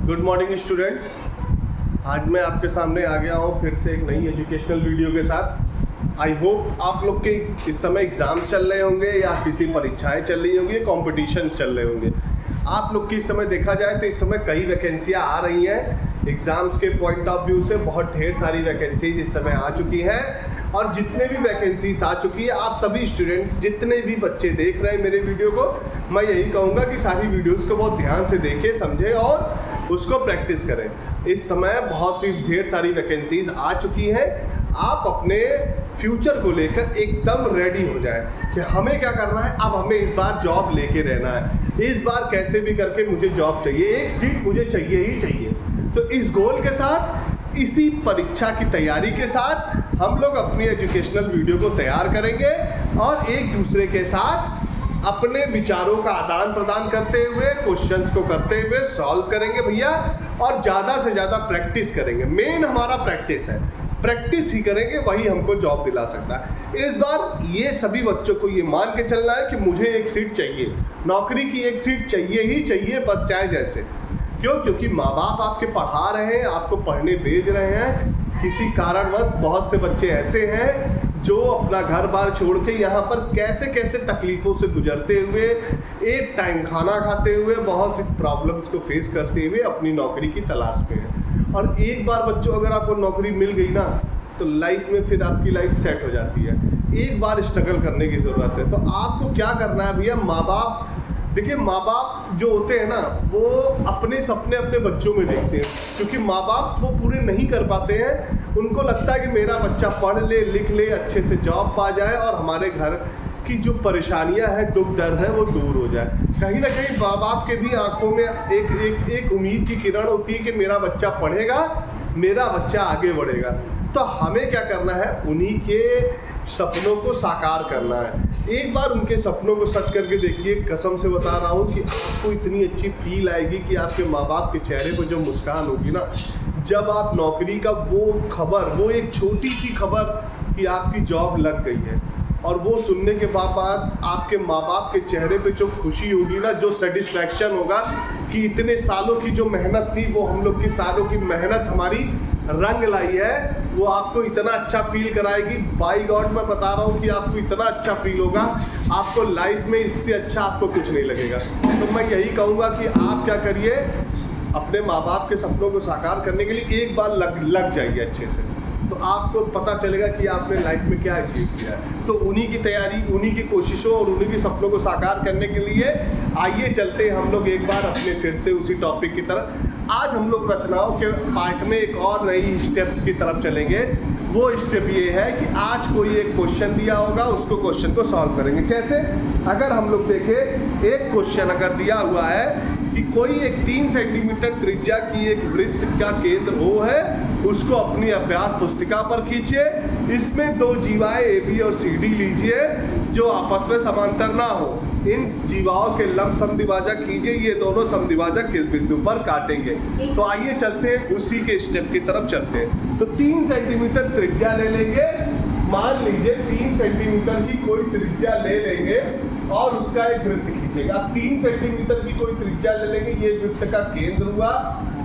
Good morning students. आज मैं आपके सामने आ गया हूँ फिर से एक नई एजुकेशनल वीडियो के साथ। आई होप आप लोग के इस समय एग्ज़ाम्स चल रहे होंगे या किसी परीक्षाएं चल रही होंगी, कॉम्पिटिशन्स चल रहे होंगे। आप लोग की इस समय देखा जाए तो इस समय कई वैकेंसियाँ आ रही हैं। एग्ज़ाम्स के पॉइंट ऑफ व्यू से बहुत ढेर सारी वैकेंसीज इस समय आ चुकी हैं और जितने भी वैकेंसीज आ चुकी है, आप सभी स्टूडेंट्स, जितने भी बच्चे देख रहे हैं मेरे वीडियो को, मैं यही कहूँगा कि सारी वीडियोस को बहुत ध्यान से देखें, समझें और उसको प्रैक्टिस करें। इस समय बहुत सी ढेर सारी वैकेंसीज आ चुकी हैं। आप अपने फ्यूचर को लेकर एकदम रेडी हो जाए कि हमें क्या करना है। अब हमें इस बार जॉब लेके रहना है, इस बार कैसे भी करके मुझे जॉब चाहिए, एक सीट मुझे चाहिए ही चाहिए। तो इस गोल के साथ, इसी परीक्षा की तैयारी के साथ हम लोग अपनी एजुकेशनल वीडियो को तैयार करेंगे और एक दूसरे के साथ अपने विचारों का आदान प्रदान करते हुए, क्वेश्चंस को करते हुए सॉल्व करेंगे भैया, और ज़्यादा से ज़्यादा प्रैक्टिस करेंगे। मेन हमारा प्रैक्टिस है, प्रैक्टिस ही करेंगे वही हमको जॉब दिला सकता है। इस बार ये सभी बच्चों को ये मान के चलना है कि मुझे एक सीट चाहिए, नौकरी की एक सीट चाहिए ही चाहिए, बस चाहे जैसे। क्यों? क्योंकि माँ बाप आपके पढ़ा रहे हैं, आपको पढ़ने भेज रहे हैं। किसी कारणवश बहुत से बच्चे ऐसे हैं जो अपना घर बार छोड़ के यहाँ पर कैसे कैसे तकलीफ़ों से गुजरते हुए, एक टाइम खाना खाते हुए, बहुत सी प्रॉब्लम्स को फेस करते हुए अपनी नौकरी की तलाश में है। और एक बार बच्चों अगर आपको नौकरी मिल गई ना, तो लाइफ में फिर आपकी लाइफ सेट हो जाती है। एक बार स्ट्रगल करने की ज़रूरत है। तो आपको क्या करना है भैया, माँ बाप, देखिए माँ बाप जो होते हैं ना, वो अपने सपने अपने बच्चों में देखते हैं, क्योंकि माँ बाप वो पूरे नहीं कर पाते हैं। उनको लगता है कि मेरा बच्चा पढ़ ले, लिख ले, अच्छे से जॉब पा जाए और हमारे घर की जो परेशानियां हैं, दुख दर्द है, वो दूर हो जाए। कहीं ना कहीं माँ बाप के भी आंखों में एक उम्मीद की किरण होती है कि मेरा बच्चा पढ़ेगा, मेरा बच्चा आगे बढ़ेगा। तो हमें क्या करना है, उन्हीं के सपनों को साकार करना है। एक बार उनके सपनों को सच करके देखिए, कसम से बता रहा हूँ कि आपको इतनी अच्छी फील आएगी कि आपके माँ बाप के चेहरे पर जो मुस्कान होगी ना, जब आप नौकरी का वो खबर, वो एक छोटी सी खबर कि आपकी जॉब लग गई है, और वो सुनने के बाद आपके माँ बाप के चेहरे पे जो खुशी होगी ना, जो सेटिस्फैक्शन होगा कि इतने सालों की जो मेहनत थी, वो हम लोग की सालों की मेहनत हमारी रंग लाई है, वो आपको इतना अच्छा फील कराएगी। बाय गॉड मैं बता रहा हूँ कि आपको इतना अच्छा फील होगा, आपको लाइफ में इससे अच्छा आपको कुछ नहीं लगेगा। तो मैं यही कहूँगा कि आप क्या करिए, अपने माँ बाप के सपनों को साकार करने के लिए एक बार लग जाइए अच्छे से, तो आपको पता चलेगा कि आपने लाइफ में क्या अचीव किया है। तो उन्हीं की तैयारी, उन्हीं की कोशिशों और उन्हीं के सपनों को साकार करने के लिए आइए चलते हैं हम लोग एक बार अपने फिर से उसी टॉपिक की तरफ। आज हम लोग रचनाओं के पार्ट में एक और नई स्टेप्स की तरफ चलेंगे। वो स्टेप ये है कि आज कोई एक क्वेश्चन दिया होगा, उसको क्वेश्चन को सॉल्व करेंगे। जैसे अगर हम लोग देखें, एक क्वेश्चन अगर दिया हुआ है कि कोई एक 3 सेंटीमीटर त्रिज्या की एक वृत्त का केंद्र O है, उसको अपनी अभ्यास पुस्तिका पर खींचिए। इसमें 2 जीवाएं AB और CD लीजिए जो आपस में समांतर ना हो। इन जीवाओं के लंब समद्विभाजक कीजिए, ये दोनों समद्विभाजक किस बिंदु पर काटेंगे। तो आइए चलते हैं, उसी के स्टेप की तरफ चलते हैं। तो 3 सेंटीमीटर त्रिज्या ले लेंगे, मान लीजिए 3 सेंटीमीटर की कोई त्रिज्या ले लेंगे और उसका एक वृत्त खींचेगा। 3 सेंटीमीटर की कोई त्रिज्या ले लेंगे, ये वृत्त का केंद्र हुआ,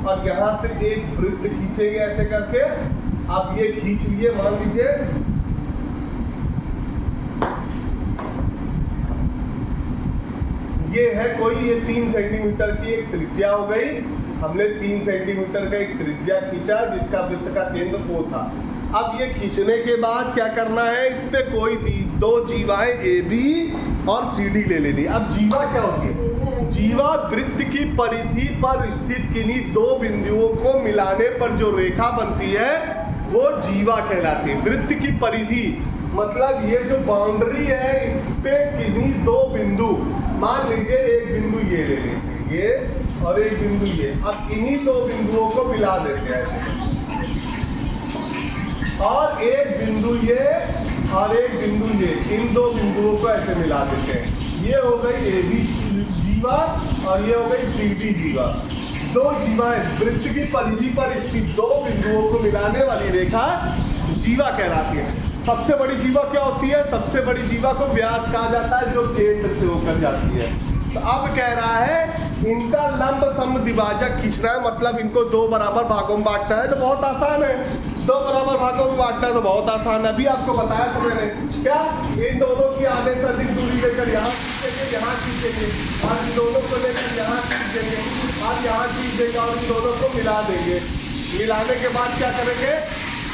और यहाँ से एक वृत्त खींचेंगे ऐसे करके। अब ये खींच लिए, मान लीजिए ये है कोई, ये 3 सेंटीमीटर की एक त्रिज्या हो गई। हमने 3 सेंटीमीटर का एक त्रिज्या खींचा जिसका वृत्त का केंद्र O था। अब ये खींचने के बाद क्या करना है, इस पे कोई 2 जीवाएं AB और CD ले लेनी। अब जीवा क्या होगी, जीवा वृत्त की परिधि पर स्थित किन्हीं 2 बिंदुओं को मिलाने पर जो रेखा बनती है वो जीवा कहलाती है। वृत्त की परिधि मतलब ये जो बाउंड्री है, इस पे किन्हीं 2 बिंदु, मान लीजिए एक बिंदु ये ले लेंगे, ये और एक बिंदु ये। अब इन्हीं 2 बिंदुओं को मिला देते हैं ऐसे, और एक बिंदु ये और एक बिंदु ये, इन 2 बिंदुओं को ऐसे मिला देते हैं। ये हो गई AB जीवा और ये हो गई CD जीवा। 2 जीवाएं वृत्त की परिधि पर स्थित 2 बिंदुओं को मिलाने वाली रेखा जीवा कहलाती है। सबसे बड़ी जीवा क्या होती है, सबसे बड़ी जीवा को व्यास कहा जाता है, जो केंद्र से होकर जाती है। तो अब कह रहा है इनका लंब समद्विभाजक खींचना है, मतलब इनको दो बराबर भागों में बांटना है। तो बहुत आसान है, दो बराबर भागों में बांटना है तो बहुत आसान है। अभी आपको बताया था मैंने, क्या इन दोनों की आधे से अधिक दूरी लेकर यहाँ खींचेंगे, यहाँ खींचेंगे, और इन दोनों को लेकर यहाँ खींचेंगे, और यहाँ खींच देंगे, और इन दोनों को मिला देंगे। मिलाने के बाद क्या करेंगे,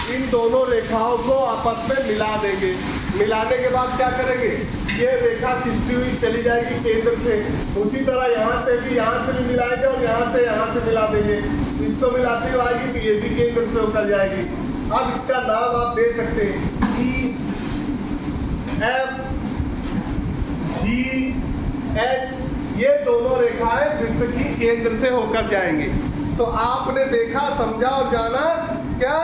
इन दोनों रेखाओं को आपस में मिला देंगे। मिलाने के बाद क्या करेंगे, ये रेखा खिंचती हुई चली जाएगी केंद्र से, उसी तरह यहाँ से भी मिलाएंगे, और यहाँ से मिला देंगे। इसको मिलाती हुई आएगी तो ये भी केंद्र से होकर जाएगी। अब इसका नाम आप दे सकते हैं E, F, G, H, ये दोनों रेखाएं वृत्त की केंद्र से होकर जाएंगे। तो आपने देखा, समझा और जाना क्या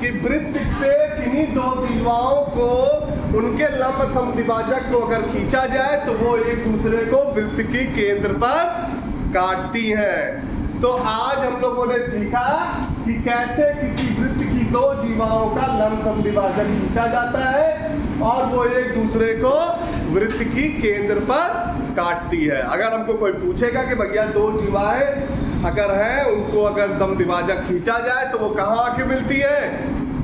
कि वृत्त पे किन्हीं दो जीवाओं को उनके लंब समद्विभाजक को अगर खींचा जाए तो वो एक दूसरे को वृत्त की केंद्र पर काटती हैं। तो आज हम लोगों ने सीखा कि कैसे किसी वृत्त की दो जीवाओं का लंब समद्विभाजक खींचा जाता है और वो एक दूसरे को वृत्त की केंद्र पर काटती है। अगर हमको कोई पूछेगा कि भैया दो जीवाएं अगर है, उनको अगर समद्विभाजक खींचा जाए तो वो कहाँ आके मिलती है,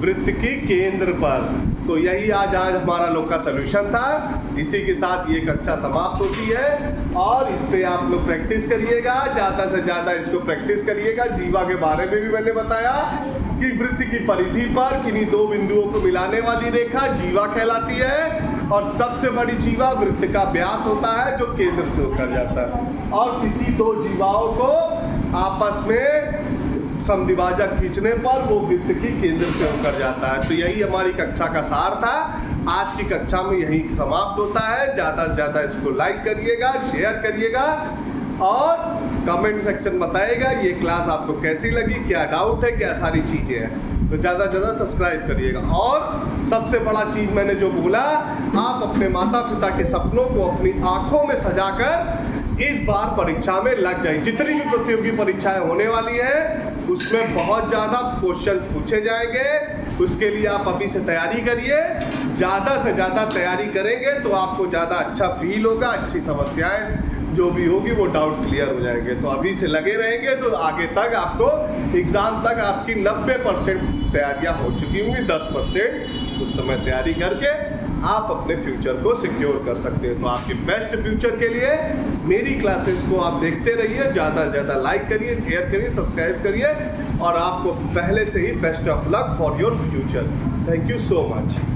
वृत्त की केंद्र पर। तो यही आज हमारा लोग का सलूशन था। इसी के साथ ये कक्षा समाप्त होती है और इस पे आप लोग प्रैक्टिस करिएगा, ज़्यादा से ज़्यादा इसको प्रैक्टिस करिएगा। जीवा के बारे में भी मैंने बताया कि वृत्त की परिधि पर किन्हीं दो बिंदुओं को मिलाने वाली रेखा जीवा कहलाती है, और सबसे बड़ी जीवा वृत्त का व्यास होता है जो केंद्र से होकर जाता है। और किसी दो जीवाओं को आपस में समद्विभाजक खींचने पर वो वृत्त की केंद्र से होकर जाता है। तो यही हमारी कक्षा का सार था। आज की कक्षा में यही समाप्त होता है। ज़्यादा से ज़्यादा इसको लाइक करिएगा, शेयर करिएगा और कमेंट सेक्शन बताइएगा ये क्लास आपको कैसी लगी, क्या डाउट है, क्या सारी चीज़ें हैं। तो ज़्यादा से ज़्यादा सब्सक्राइब करिएगा। और सबसे बड़ा चीज़ मैंने जो बोला, आप अपने माता पिता के सपनों को अपनी आँखों में सजाकर इस बार परीक्षा में लग जाए। जितनी भी प्रतियोगी परीक्षाएं होने वाली हैं उसमें बहुत ज़्यादा क्वेश्चंस पूछे जाएंगे। उसके लिए आप अभी से तैयारी करिए। ज़्यादा से ज़्यादा तैयारी करेंगे तो आपको ज़्यादा अच्छा फील होगा, अच्छी समस्याएं जो भी होगी वो डाउट क्लियर हो जाएंगे। तो अभी से लगे रहेंगे तो आगे तक आपको एग्ज़ाम तक आपकी 90% तैयारियां हो चुकी होंगी। 10% उस समय तैयारी करके आप अपने फ्यूचर को सिक्योर कर सकते हैं। तो आपके बेस्ट फ्यूचर के लिए मेरी क्लासेस को आप देखते रहिए। ज़्यादा से ज़्यादा लाइक करिए, शेयर करिए, सब्सक्राइब करिए और आपको पहले से ही best of luck for your future. Thank you so much.